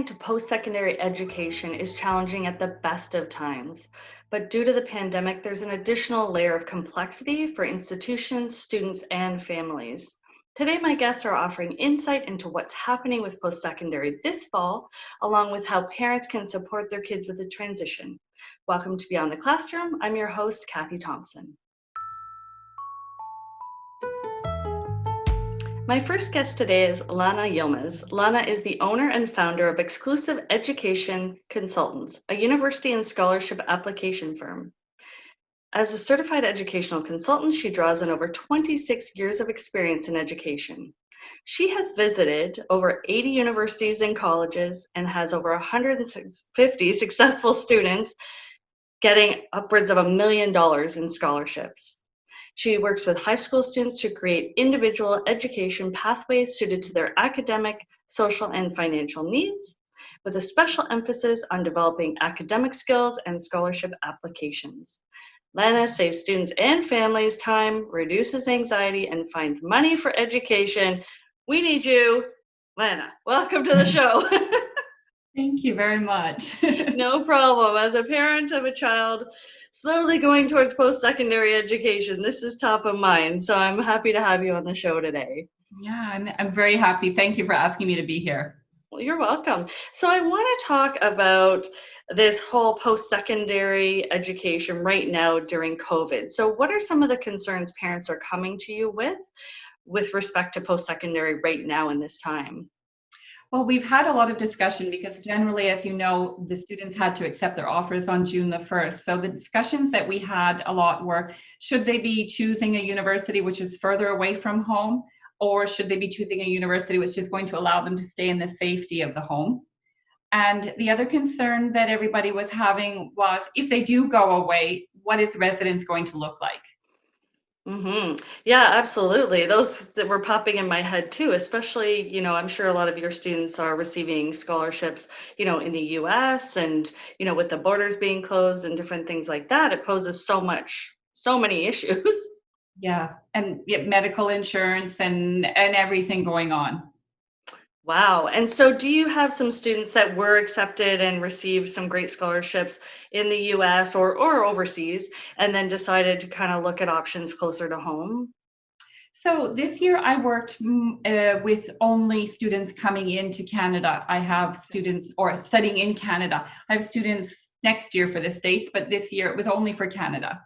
into post-secondary education is challenging at the best of times. But due to the pandemic, there's an additional layer of complexity for institutions, students, and families. Today, my guests are offering insight into what's happening with post-secondary this fall, along with how parents can support their kids with the transition. Welcome to Beyond the Classroom. I'm your host, Cathy Thompson. My first guest today is Lana Yilmaz. Lana is the owner and founder of Exclusive Education Consultants, a university and scholarship application firm. As a certified educational consultant, she draws on over 26 years of experience in education. She has visited over 80 universities and colleges and has over 150 successful students getting upwards of $1 million in scholarships. She works with high school students to create individual education pathways suited to their academic, social, and financial needs, with a special emphasis on developing academic skills and scholarship applications. Lana saves students and families time, reduces anxiety, and finds money for education. We need you. Lana, welcome to the show. Thank you very much. No problem. As a parent of a child slowly going towards post-secondary education, this is top of mind. So I'm happy to have you on the show today. Yeah, I'm very happy. Thank you for asking me to be here. Well, you're welcome. So I want to talk about this whole post-secondary education right now during COVID. So what are some of the concerns parents are coming to you with respect to post-secondary right now in this time? Well, we've had a lot of discussion because generally, as you know, the students had to accept their offers on June the 1st. So the discussions that we had a lot were, should they be choosing a university which is further away from home, or should they be choosing a university which is going to allow them to stay in the safety of the home? And the other concern that everybody was having was, if they do go away, what is residence going to look like? Yeah, absolutely. Those that were popping in my head too, especially, I'm sure a lot of your students are receiving scholarships, in the US and, with the borders being closed and different things like that, it poses so many issues. Yeah, and medical insurance and everything going on. Wow. And so do you have some students that were accepted and received some great scholarships in the US or overseas and then decided to kind of look at options closer to home? So this year I worked with only students coming into Canada. I have students or studying in Canada. I have students next year for the States, but this year it was only for Canada.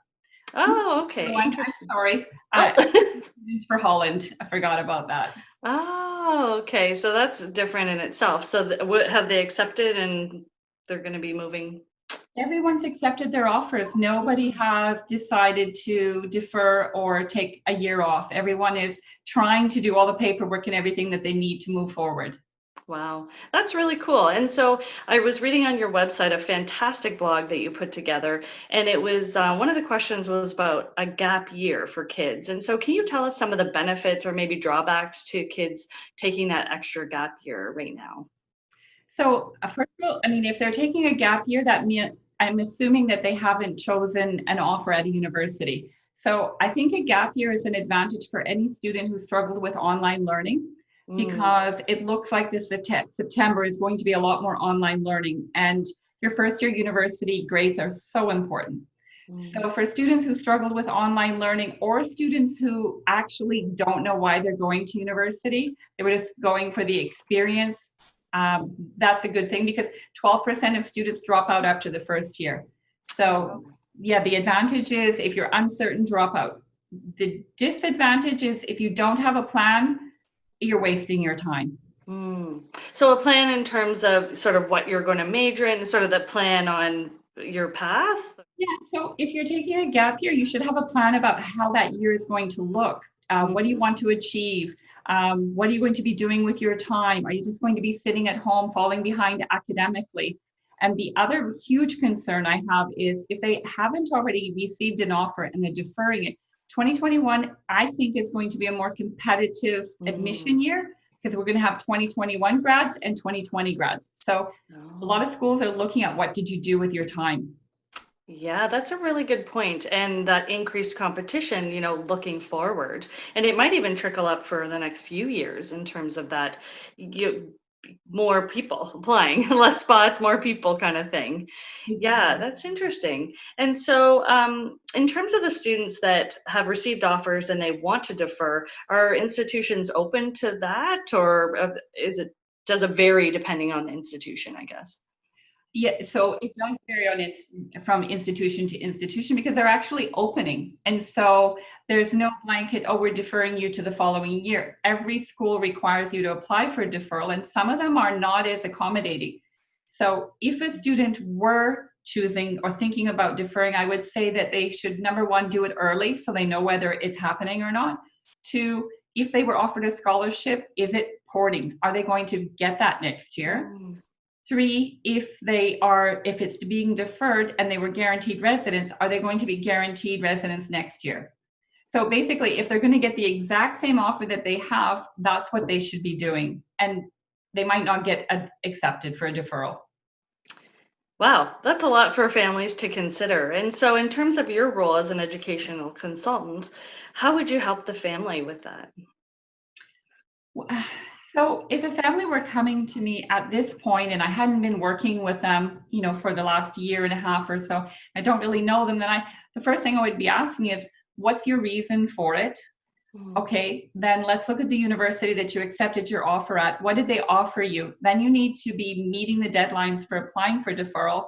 Oh, okay. So I'm Interesting. sorry. Oh. Students for Holland. I forgot about that. Oh, okay. So that's different in itself. So have they accepted and they're going to be moving? Everyone's accepted their offers. Nobody has decided to defer or take a year off. Everyone is trying to do all the paperwork and everything that they need to move forward. Wow, that's really cool. And so I was reading on your website a fantastic blog that you put together, and it was one of the questions was about a gap year for kids. And so can you tell us some of the benefits or maybe drawbacks to kids taking that extra gap year right now? So, first of all, I mean, if they're taking a gap year, I'm assuming that they haven't chosen an offer at a university. So, I think a gap year is an advantage for any student who struggled with online learning Mm, because it looks like this September is going to be a lot more online learning. And your first year university grades are so important. mm. So, for students who struggled with online learning or students who actually don't know why they're going to university, they were just going for the experience. That's a good thing because 12% of students drop out after the first year. So, yeah, the advantage is if you're uncertain, drop out. The disadvantage is if you don't have a plan, you're wasting your time. Mm. So a plan in terms of sort of what you're going to major in, sort of the plan on your path? Yeah, so if you're taking a gap year, you should have a plan about how that year is going to look. What do you Mhm. want to achieve? What are you going to be doing with your time? Are you just going to be sitting at home, falling behind academically? And the other huge concern I have is if they haven't already received an offer and they're deferring it, 2021, I think, is going to be a more competitive admission Mm. year because we're going to have 2021 grads and 2020 grads. So a lot Oh. of schools are looking at what did you do with your time? Yeah, that's a really good point. And that increased competition, looking forward. And it might even trickle up for the next few years in terms of that. more people applying, less spots, more people kind of thing. Yeah, Exactly. that's interesting. And so, in terms of the students that have received offers and they want to defer, are institutions open to that, or does it vary depending on the institution, I guess? Yeah, so it does vary on it from institution to institution because they're actually opening. And so there's no blanket, oh, we're deferring you to the following year. Every school requires you to apply for deferral, and some of them are not as accommodating. So if a student were choosing or thinking about deferring, I would say that they should, number one, do it early so they know whether it's happening or not. Two, if they were offered a scholarship, is it porting? Are they going to get that next year? Mm. Three, if it's being deferred and they were guaranteed residence, are they going to be guaranteed residence next year? So basically, if they're going to get the exact same offer that they have, that's what they should be doing. And they might not get accepted for a deferral. Wow, that's a lot for families to consider. And so, in terms of your role as an educational consultant, how would you help the family with that? So if a family were coming to me at this point and I hadn't been working with them, for the last year and a half or so, I don't really know them, then the first thing I would be asking is, what's your reason for it? Mm. Okay, then let's look at the university that you accepted your offer at. What did they offer you? Then you need to be meeting the deadlines for applying for deferral,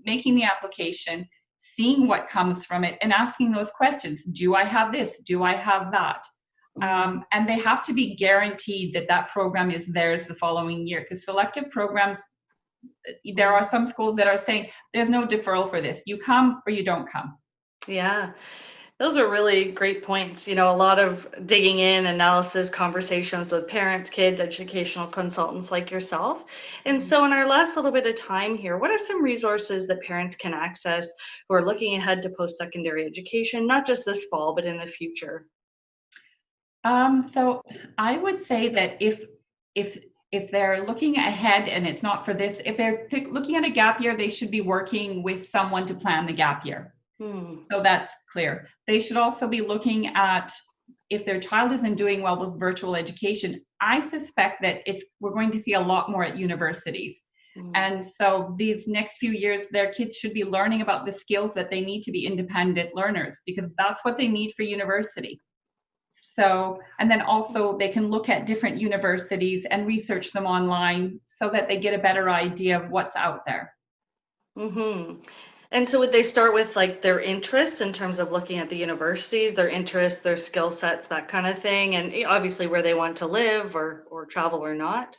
making the application, seeing what comes from it, and asking those questions. Do I have this? Do I have that? Mm. And they have to be guaranteed that that program is theirs the following year, because selective programs, there are Mm. some schools that are saying there's no deferral for this. You come or you don't come. Yeah. Those are really great points. A lot of digging in, analysis, conversations with parents, kids, educational consultants like yourself. And so, in our last little bit of time here, what are some resources that parents can access who are looking ahead to post secondary education, not just this fall, but in the future? So I would say that if if they're looking ahead and it's not for this, if they're looking at a gap year, they should be working with someone to plan the gap year. Hmm. So that's clear. They should also be looking at if their child isn't doing well with virtual education. I suspect that we're going to see a lot more at universities. Hmm. And so these next few years, their kids should be learning about the skills that they need to be independent learners, because that's what they need for university. So, and then also they can look at different universities and research them online so that they get a better idea of what's out there. Hmm. And so, would they start with like their interests in terms of looking at the universities, their interests, their skill sets, that kind of thing, and obviously where they want to live or travel or not?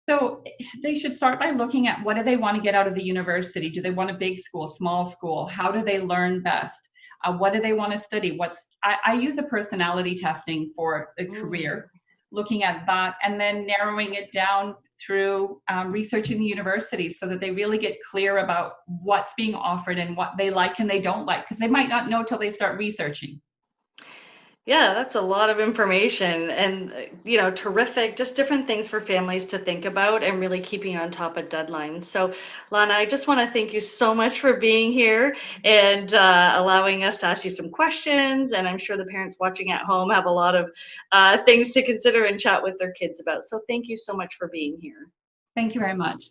So they should start by looking at, what do they want to get out of the university? Do they want a big school, small school? How do they learn best? What do they want to study? I use a personality testing for the Mm. career, looking at that and then narrowing it down through researching the university so that they really get clear about what's being offered and what they like and they don't like, because they might not know till they start researching. Yeah, that's a lot of information and, terrific, just different things for families to think about and really keeping on top of deadlines. So, Lana, I just want to thank you so much for being here and allowing us to ask you some questions. And I'm sure the parents watching at home have a lot of things to consider and chat with their kids about. So, thank you so much for being here. Thank you very much.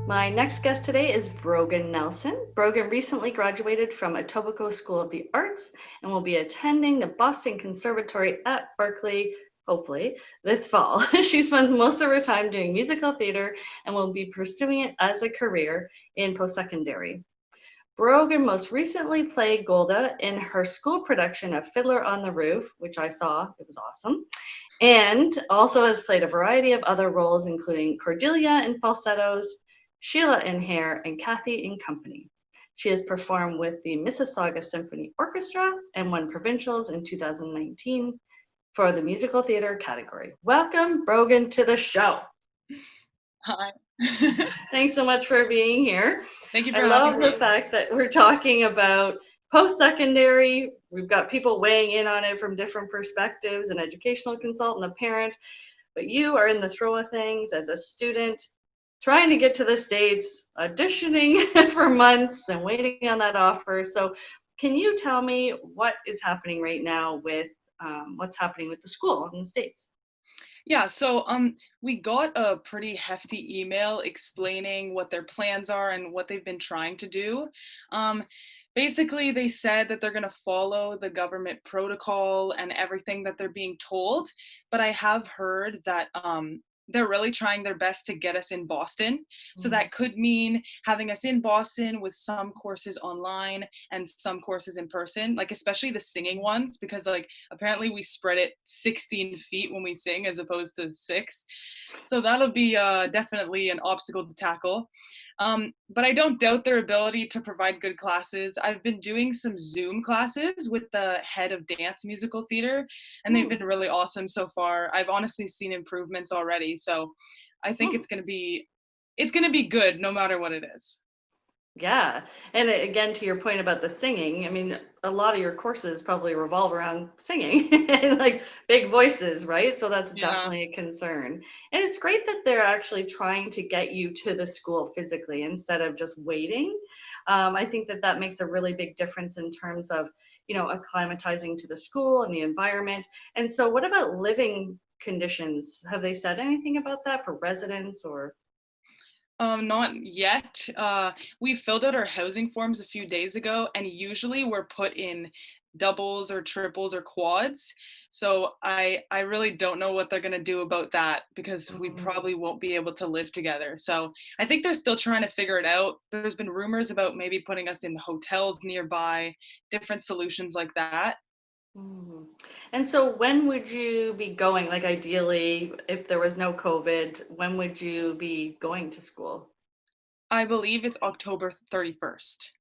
My next guest today is Brogan Nelson. Brogan recently graduated from Etobicoke School of the Arts and will be attending the Boston Conservatory at Berkeley, hopefully, this fall. She spends most of her time doing musical theater and will be pursuing it as a career in post-secondary. Brogan most recently played Golda in her school production of Fiddler on the Roof, which I saw. It was awesome. And also has played a variety of other roles, including Cordelia in falsettos, Sheila in Hair, and Cathy in Company. She has performed with the Mississauga Symphony Orchestra and won provincials in 2019 for the musical theater category. Welcome, Brogan, to the show. Hi. Thanks so much for being here. Thank you for I having love me. the fact that we're talking about post-secondary. We've got people weighing in on it from different perspectives, an educational consultant, a parent, but you are in the throw of things as a student, trying to get to the States, auditioning for months and waiting on that offer. So can you tell me what is happening right now with what's happening with the school in the States. Yeah, so we got a pretty hefty email explaining what their plans are and what they've been trying to do. Um, Basically, they said that they're going to follow the government protocol and everything that they're being told, but I have heard that they're really trying their best to get us in Boston. So Mm. that could mean having us in Boston with some courses online and some courses in person, like especially the singing ones, because like apparently we spread it 16 feet when we sing as opposed to 6. So that'll be definitely an obstacle to tackle. But I don't doubt their ability to provide good classes. I've been doing some Zoom classes with the head of dance musical theater, and they've Mm. been really awesome so far. I've honestly seen improvements already. So I think Mm. it's gonna be good no matter what it is. Yeah. And again, to your point about the singing, I mean, a lot of your courses probably revolve around singing and like big voices, right? So that's Yeah. definitely a concern. And it's great that they're actually trying to get you to the school physically instead of just waiting. I think that that makes a really big difference in terms of, acclimatizing to the school and the environment. And so, what about living conditions? Have they said anything about that for residents or? Not yet. We filled out our housing forms a few days ago, and usually we're put in doubles or triples or quads. So I really don't know what they're gonna do about that because we Mm. probably won't be able to live together. So I think they're still trying to figure it out. There's been rumors about maybe putting us in hotels nearby, different solutions like that. Mhm. And so when would you be going? Like ideally, if there was no COVID, when would you be going to school? I believe it's October 31st.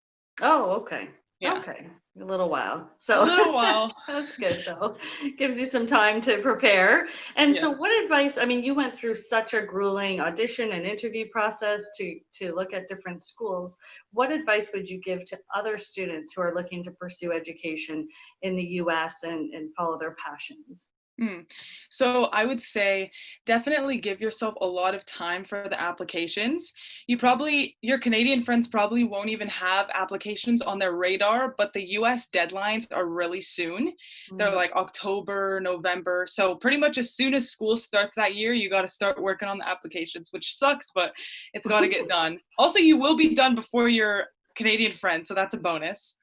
Oh, okay. Yeah, Okay. A little while. a So little while. that's good though. Gives you some time to prepare. And so what Yes. advice, I mean, you went through such a grueling audition and interview process to look at different schools. What advice would you give to other students who are looking to pursue education in the US and follow their passions? Mm. So I would say definitely give yourself a lot of time for the applications. Your Canadian friends probably won't even have applications on their radar, but the US deadlines are really soon. They're Mm. like October, November. So pretty much as soon as school starts that year, you got to start working on the applications, which sucks, but it's got to get done. Also, you will be done before your Canadian friends, so that's a bonus.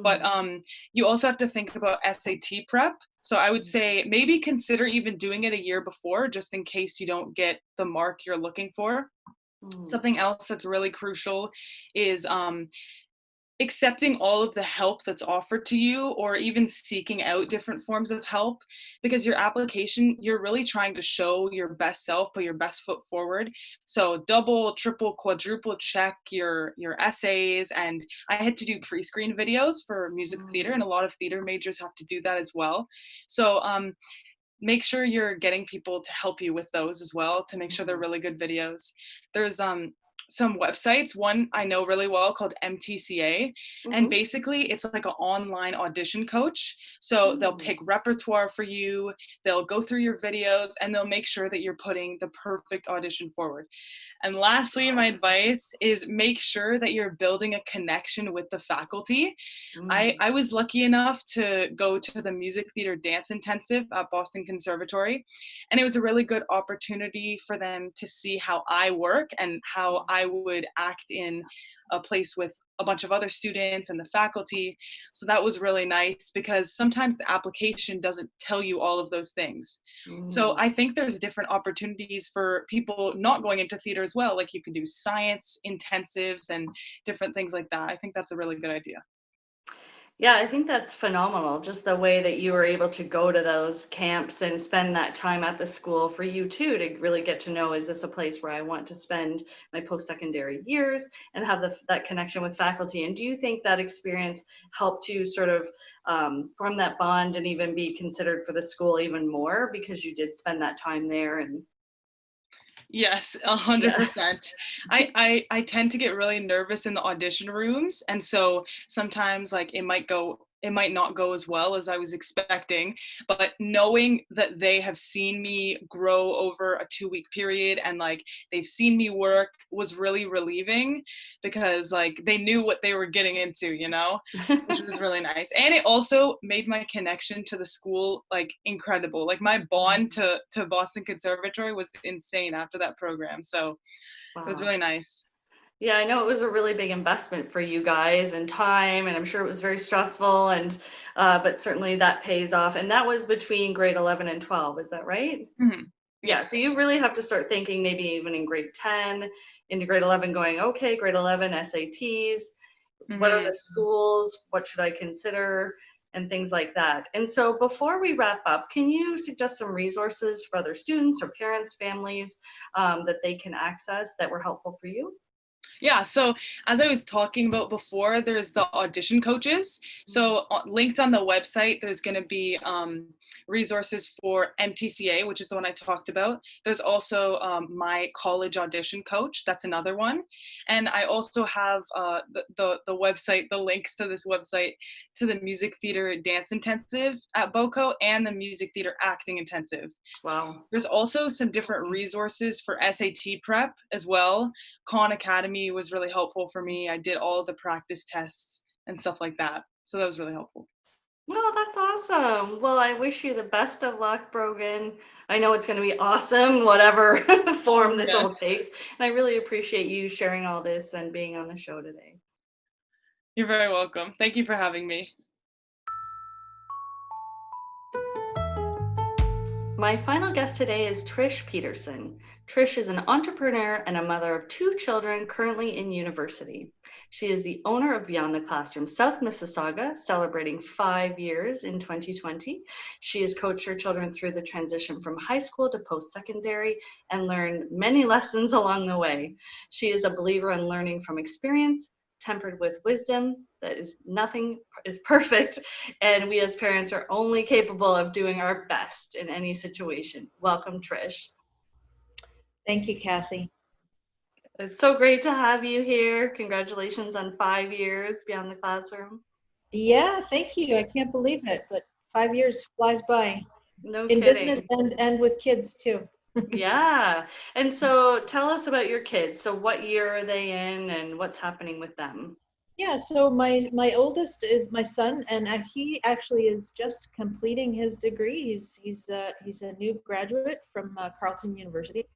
But Mm. you also have to think about SAT prep. So I would say maybe consider even doing it a year before, just in case you don't get the mark you're looking for. Mm. Something else that's really crucial is accepting all of the help that's offered to you or even seeking out different forms of help, because your application, you're really trying to show your best self, put your best foot forward. So double, triple, quadruple check your essays. And I had to do pre-screen videos for music theater, and Mm. a lot of theater majors have to do that as well. So make sure you're getting people to help you with those as well, to make sure they're Mhm. really good videos. There's some websites, one I know really well called MTCA, and Mhm. basically it's like an online audition coach. So they'll Mm. pick repertoire for you, they'll go through your videos, and they'll make sure that you're putting the perfect audition forward. And lastly, my advice is make sure that you're building a connection with the faculty. Mm. I was lucky enough to go to the music theater dance intensive at Boston Conservatory, and it was a really good opportunity for them to see how I work and how I would act in a place with a bunch of other students and the faculty. So that was really nice because sometimes the application doesn't tell you all of those things. So Mm. I think there's different opportunities for people not going into theater as well. Like you can do science intensives and different things like that. I think that's a really good idea. Yeah, I think that's phenomenal. Just the way that you were able to go to those camps and spend that time at the school for you too, to really get to know, is this a place where I want to spend my post-secondary years and have that connection with faculty? And do you think that experience helped you sort of form that bond and even be considered for the school even more because you did spend that time there? And Yes, yeah. 100%. I tend to get really nervous in the audition rooms, and so sometimes like it might go it might not go as well as I was expecting, but knowing that they have seen me grow over a 2-week period and like they've seen me work was really relieving, because like they knew what they were getting into, which was really nice. And it also made my connection to the school like incredible. Like my bond to Boston Conservatory was insane after that program. So it was Wow. really nice. Yeah, I know it was a really big investment for you guys and time, and I'm sure it was very stressful, and but certainly that pays off. And that was between grade 11 and 12, is that right? Hmm. Yeah, so you really have to start thinking maybe even in grade 10 into grade 11 going, okay, grade 11 SATs, what are Hmm. the schools, what should I consider, and things like that. And so before we wrap up, can you suggest some resources for other students or parents, families that they can access that were helpful for you? Yeah, so as I was talking about before, there's the audition coaches. So linked on the website, there's going to be resources for MTCA, which is the one I talked about. There's also my college audition coach. That's another one. And I also have the website, the links to this website, to the music theater dance intensive at BOCO and the music theater acting intensive. Wow. There's also some different resources for SAT prep as well. Khan Academy was really helpful for me. I did all the practice tests and stuff like that. So that was really helpful. Oh, that's awesome. Well, I wish you the best of luck, Brogan. I know it's going to be awesome, whatever form this all Yes. takes. And I really appreciate you sharing all this and being on the show today. You're very welcome. Thank you for having me. My final guest today is Trish Peterson. Trish is an entrepreneur and a mother of 2 children currently in university. She is the owner of Beyond the Classroom South Mississauga, celebrating 5 years in 2020. She has coached her children through the transition from high school to post-secondary and learned many lessons along the way. She is a believer in learning from experience, tempered with wisdom, that is nothing is perfect, and we as parents are only capable of doing our best in any situation. Welcome, Trish. Thank you, Cathy. It's so great to have you here. Congratulations on 5 years Beyond the Classroom. Yeah, thank you. I can't believe it, but 5 years flies by No in kidding. business and with kids too. Yeah. And so tell us about your kids. So what year are they in and what's happening with them? Yeah, so my oldest is my son, and he actually is just completing his degree. He's a new graduate from Carleton University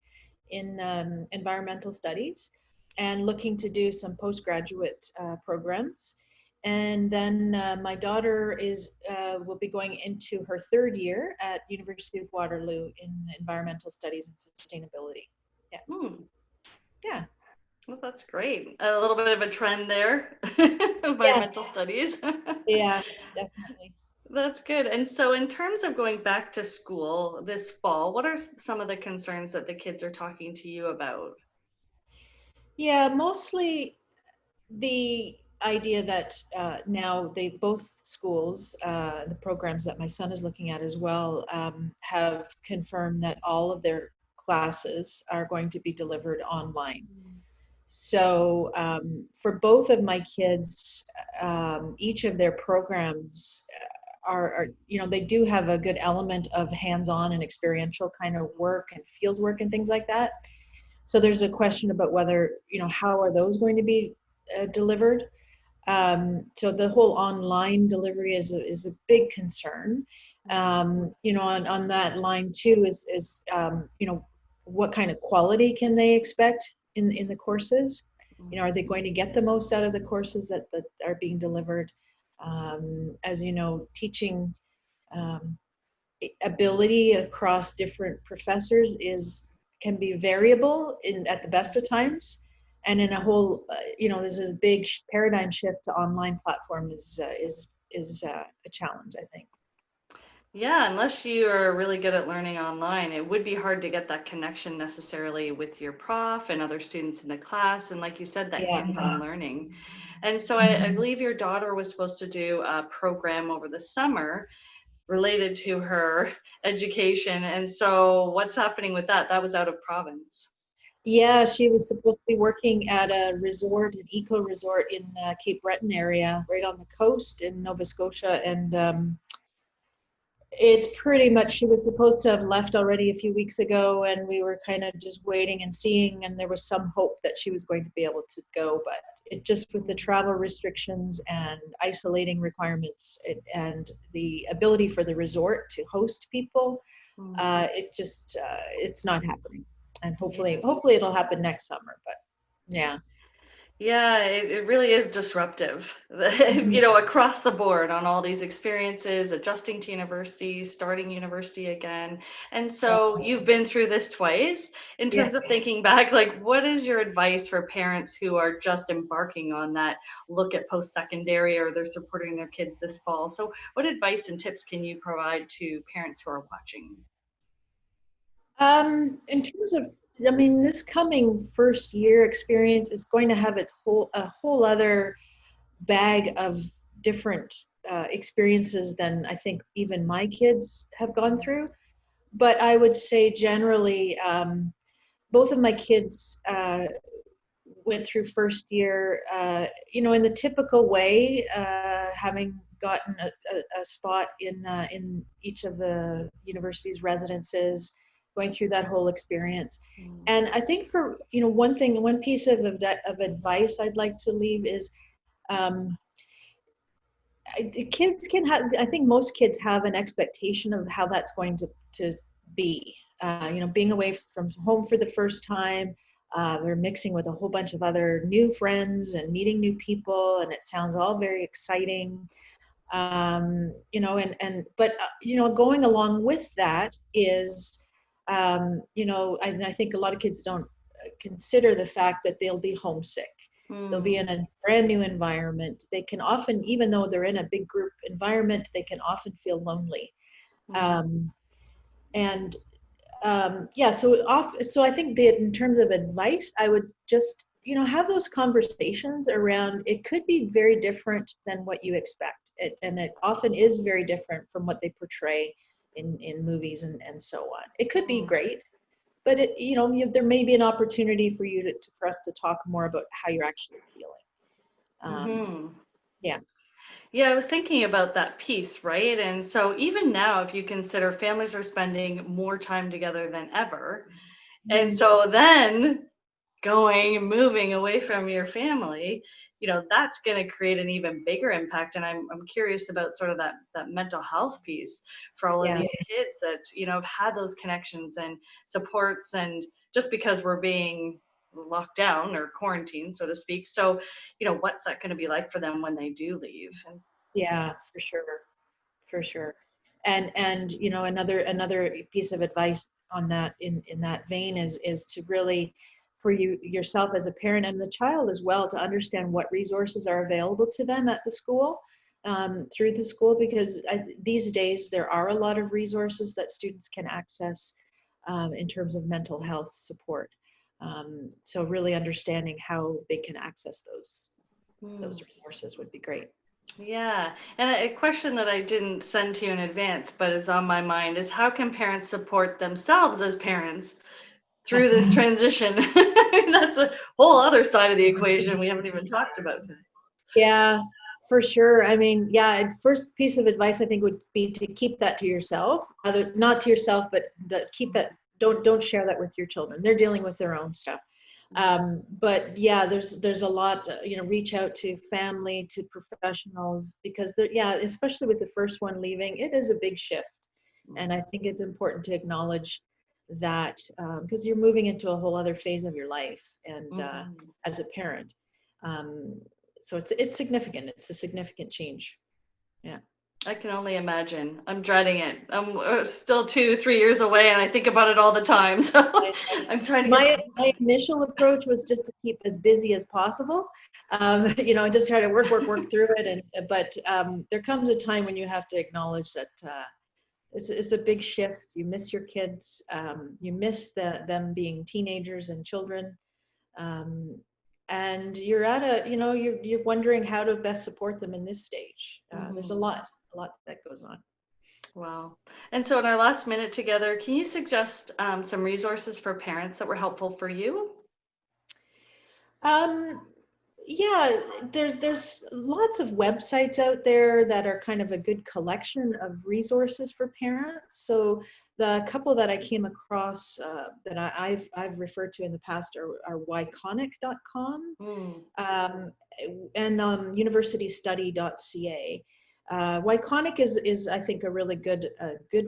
in environmental studies, and looking to do some postgraduate programs. And then my daughter is will be going into her 3rd year at University of Waterloo in environmental studies and sustainability. Yeah, yeah, Well, that's great. A little bit of a trend there, yeah, environmental studies. yeah, definitely. That's good. And so, in terms of going back to school this fall, what are some of the concerns that the kids are talking to you about? Yeah, mostly the idea that now both schools, the programs that my son is looking at as well, have confirmed that all of their classes are going to be delivered online. So for both of my kids, each of their programs are, they do have a good element of hands-on and experiential kind of work and field work and things like that. So there's a question about whether, how are those going to be delivered? So the whole online delivery is a big concern. On that line too is what kind of quality can they expect in the courses? Are they going to get the most out of the courses that are being delivered? As you know, teaching ability across different professors can be variable at the best of times, and in a whole there's this big paradigm shift to online platform is a challenge, I think. Yeah, unless you are really good at learning online, it would be hard to get that connection necessarily with your prof and other students in the class. And like you said, that Yeah. hands-on learning. And so I believe your daughter was supposed to do a program over the summer related to her education. And so what's happening with that? That was out of province. Yeah, she was supposed to be working at a resort, an eco resort in Cape Breton area, right on the coast in Nova Scotia. And it's pretty much, she was supposed to have left already a few weeks ago, and we were kind of just waiting and seeing, and there was some hope that she was going to be able to go, but it just, with the travel restrictions and isolating requirements, and the ability for the resort to host people, it just it's not happening. And hopefully it'll happen next summer, but yeah. Yeah, it really is disruptive, you know, across the board on all these experiences, adjusting to university, starting university again. And so you've been through this twice. In Yeah. terms of thinking back, like, what is your advice for parents who are just embarking on that look at post-secondary, or they're supporting their kids this fall? So what advice and tips can you provide to parents who are watching? In terms of, I mean, this coming first year experience is going to have a whole other bag of different experiences than I think even my kids have gone through. But I would say generally, both of my kids went through first year, in the typical way, having gotten a spot in each of the university's residences, going through that whole experience. And I think for, one piece of advice I'd like to leave is, kids can have, I think most kids have an expectation of how that's going to be. Being away from home for the first time, they're mixing with a whole bunch of other new friends and meeting new people, and it sounds all very exciting. But going along with that is, I think a lot of kids don't consider the fact that they'll be homesick. They'll be in a brand new environment. They can often, even though they're in a big group environment, they can often feel lonely. So I think that in terms of advice, I would just, have those conversations around, it could be very different than what you expect. And it often is very different from what they portray in movies and so on. It could be great, but there may be an opportunity for you for us to talk more about how you're actually feeling. Yeah. Yeah, I was thinking about that piece, right? And so even now, if you consider families are spending more time together than ever, and so then moving away from your family, that's going to create an even bigger impact. And I'm curious about sort of that mental health piece for all of Yeah. these kids that, have had those connections and supports, and just because we're being locked down or quarantined, so to speak. So, what's that going to be like for them when they do leave? Yeah, for sure. And another piece of advice on that, in that vein, is to really, for yourself as a parent and the child as well, to understand what resources are available to them at the school, through the school, because these days there are a lot of resources that students can access, in terms of mental health support. So really understanding how they can access those resources would be great. Yeah, and a question that I didn't send to you in advance, but is on my mind, is how can parents support themselves as parents through this transition? That's a whole other side of the equation we haven't even talked about today. Yeah, for sure. I mean, yeah, first piece of advice I think would be to keep that to yourself. Not to yourself, but keep that. Don't share that with your children. They're dealing with their own stuff. But yeah, there's a lot. Reach out to family, to professionals, because especially with the first one leaving, it is a big shift, and I think it's important to acknowledge that, because you're moving into a whole other phase of your life, and as a parent. So it's significant. It's a significant change. Yeah. I can only imagine. I'm dreading it. I'm still 2, 3 years away, and I think about it all the time. So I'm trying to My initial approach was just to keep as busy as possible. Just try to work through it. But there comes a time when you have to acknowledge that it's a big shift. You miss your kids. You miss them being teenagers and children. And you're at you're wondering how to best support them in this stage. There's a lot that goes on. Wow. And so in our last minute together, can you suggest some resources for parents that were helpful for you? Um, yeah, there's lots of websites out there that are kind of a good collection of resources for parents. So the couple that I came across that I've referred to in the past are yconic.com Mm, and universitystudy.ca. Yconic is I think a really good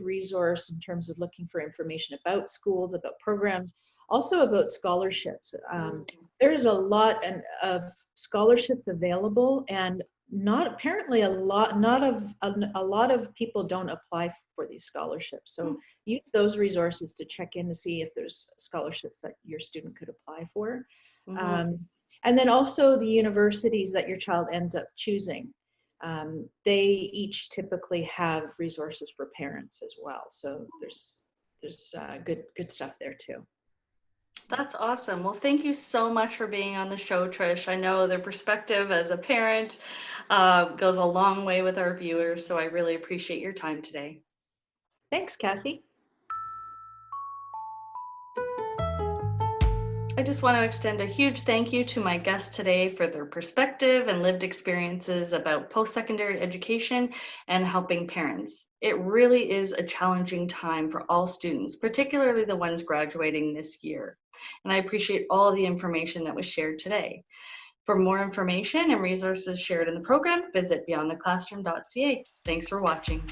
resource in terms of looking for information about schools, about programs, also about scholarships. mm, There's a lot of scholarships available, and not apparently a lot of people don't apply for these scholarships. So use those resources to check in to see if there's scholarships that your student could apply for. mhm. Um, and then also the universities that your child ends up choosing. They each typically have resources for parents as well. So there's good stuff there too. That's awesome. Well, thank you so much for being on the show, Trish. I know the perspective as a parent goes a long way with our viewers, so I really appreciate your time today. Thanks, Kathy. I just want to extend a huge thank you to my guests today for their perspective and lived experiences about post-secondary education and helping parents. It really is a challenging time for all students, particularly the ones graduating this year. And I appreciate all the information that was shared today. For more information and resources shared in the program, visit beyondtheclassroom.ca. Thanks for watching.